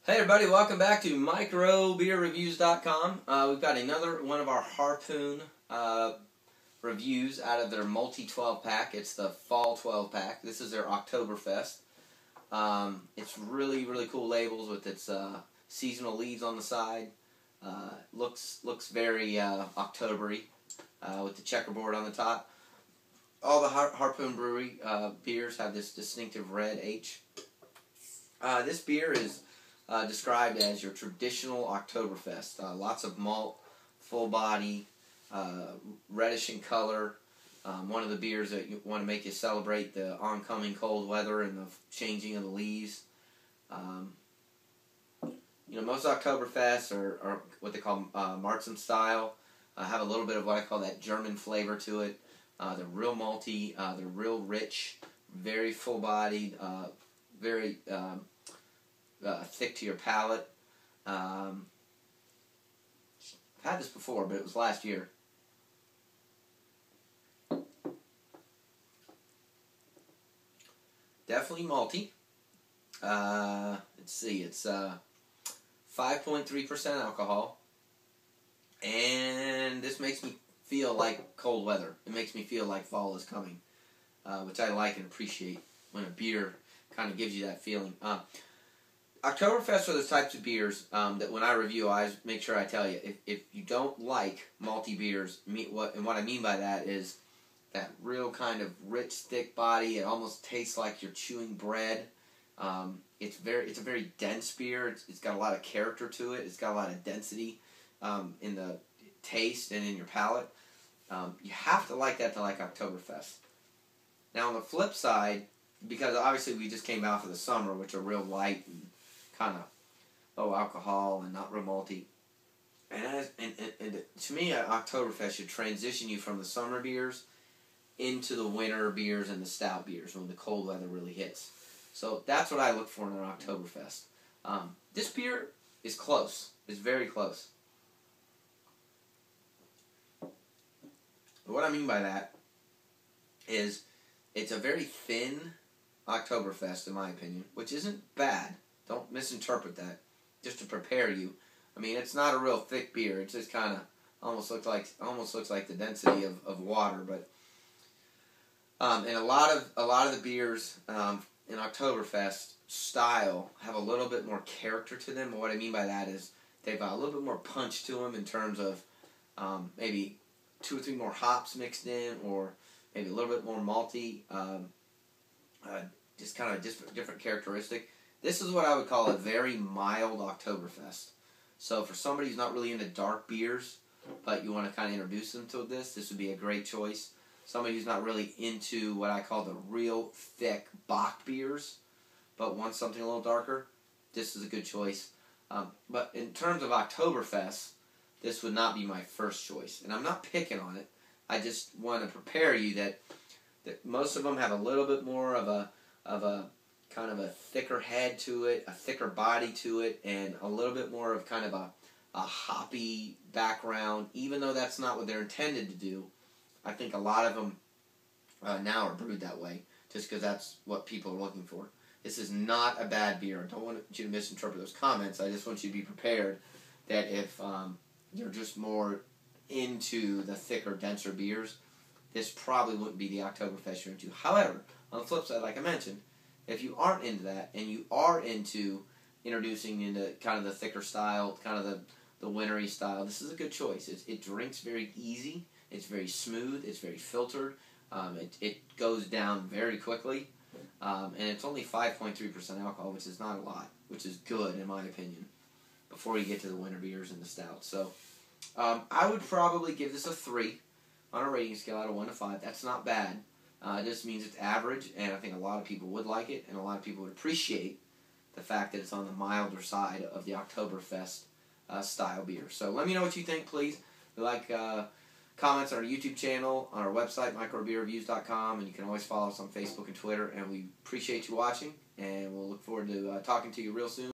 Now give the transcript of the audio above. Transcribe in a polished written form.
Hey everybody, welcome back to microbeerreviews.com. We've got another one of our Harpoon reviews out of their multi-12 pack. It's the fall 12 pack. This is their Octoberfest. It's really cool labels with its seasonal leaves on the side. Looks very Octobery with the checkerboard on the top. All the Harpoon Brewery beers have this distinctive red H. This beer is described as your traditional Oktoberfest. Lots of malt, full body, reddish in color. One of the beers that you want to make you celebrate the oncoming cold weather and the changing of the leaves. Most Oktoberfests are what they call Marzen style. Have a little bit of what I call that German flavor to it. They're real malty. They're real rich, very full bodied, very thick to your palate. I've had this before, but it was last year. Definitely malty. Let's see, it's 5.3% alcohol, and this makes me feel like cold weather. It makes me feel like fall is coming, which I like and appreciate when a beer kind of gives you that feeling. Oktoberfest are those types of beers that when I review, I always make sure I tell you, if you don't like malty beers, what I mean by that is that real kind of rich, thick body. It almost tastes like you're chewing bread. It's a very dense beer. It's got a lot of character to it. It's got a lot of density in the taste and in your palate. You have to like that to like Oktoberfest. Now on the flip side, because obviously we just came out of the summer, which are real light and kind of low alcohol and not real malty. And to me, Oktoberfest should transition you from the summer beers into the winter beers and the stout beers when the cold weather really hits. So that's what I look for in an Oktoberfest. This beer is close. It's very close. What I mean by that is it's a very thin Oktoberfest, in my opinion, which isn't bad. Don't misinterpret that. Just to prepare you. I mean, it's not a real thick beer. It just kind of almost looks like the density of water. But and a lot of the beers in Oktoberfest style have a little bit more character to them. And what I mean by that is they've got a little bit more punch to them in terms of maybe 2 or 3 more hops mixed in, or maybe a little bit more malty. Just kind of different characteristic. This is what I would call a very mild Oktoberfest. So for somebody who's not really into dark beers, but you want to kind of introduce them to this would be a great choice. Somebody who's not really into what I call the real thick Bock beers, but wants something a little darker, this is a good choice. But in terms of Oktoberfest, this would not be my first choice. And I'm not picking on it. I just want to prepare you that most of them have a little bit more of a kind of a thicker head to it, a thicker body to it, and a little bit more of kind of a hoppy background. Even though that's not what they're intended to do, I think a lot of them now are brewed that way, just because that's what people are looking for. This is not a bad beer. I don't want you to misinterpret those comments. I just want you to be prepared that if you're just more into the thicker, denser beers, this probably wouldn't be the Oktoberfest you're into. However, on the flip side, like I mentioned, if you aren't into that, and you are into introducing into kind of the thicker style, kind of the wintry style, this is a good choice. It drinks very easy. It's very smooth. It's very filtered. It goes down very quickly. And it's only 5.3% alcohol, which is not a lot, which is good in my opinion, before you get to the winter beers and the stouts. So I would probably give this a 3 on a rating scale out of 1 to 5. That's not bad. It just means it's average, and I think a lot of people would like it, and a lot of people would appreciate the fact that it's on the milder side of the Oktoberfest style beer. So let me know what you think, please. Like comments on our YouTube channel, on our website, microbeerreviews.com, and you can always follow us on Facebook and Twitter, and we appreciate you watching, and we'll look forward to talking to you real soon.